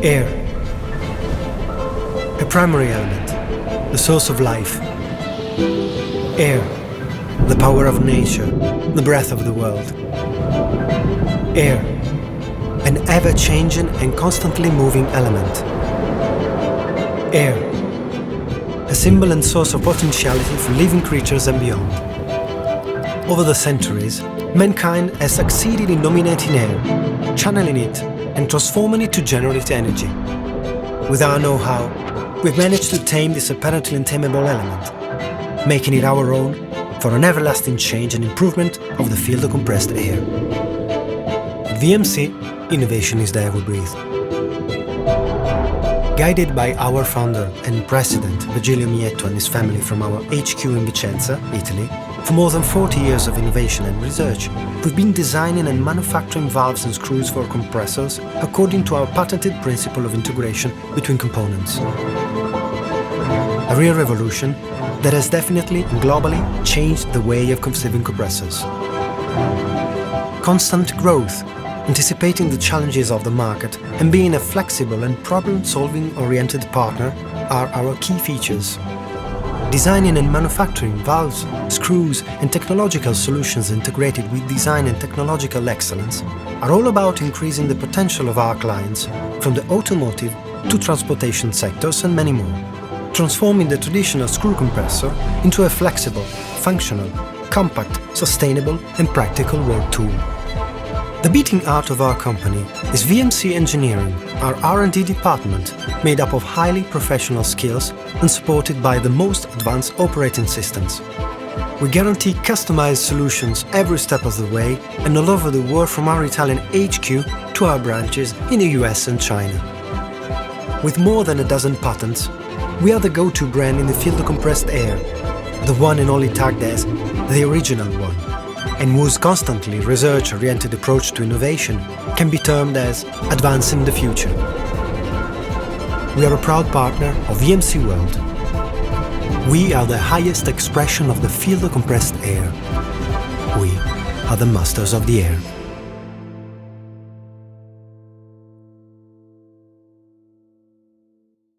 Air. A primary element, the source of life. Air. The power of nature, the breath of the world. Air. An ever-changing and constantly moving element. Air. A symbol and source of potentiality for living creatures and beyond. Over the centuries, mankind has succeeded in dominating air, channeling it and transforming it to generate energy. With our know-how, we've managed to tame this apparently untamable element, making it our own for an everlasting change and improvement of the field of compressed air. At VMC, innovation is the air we breathe. Guided by our founder and president, Virgilio Mietto, and his family from our HQ in Vicenza, Italy, for more than 40 years of innovation and research, we've been designing and manufacturing valves and screws for compressors according to our patented principle of integration between components. A real revolution that has definitely and globally changed the way of conceiving compressors. Constant growth, anticipating the challenges of the market and being a flexible and problem-solving oriented partner are our key features. Designing and manufacturing valves, screws and technological solutions integrated with design and technological excellence are all about increasing the potential of our clients from the automotive to transportation sectors and many more, transforming the traditional screw compressor into a flexible, functional, compact, sustainable and practical work tool. The beating heart of our company is VMC Engineering, our R&D department made up of highly professional skills and supported by the most advanced operating systems. We guarantee customized solutions every step of the way and all over the world, from our Italian HQ to our branches in the US and China. With more than a dozen patents, we are the go-to brand in the field of compressed air, the one and only tagged as the original one, and whose constantly research-oriented approach to innovation can be termed as advancing the future. We are a proud partner of VMC World. We are the highest expression of the field of compressed air. We are the masters of the air.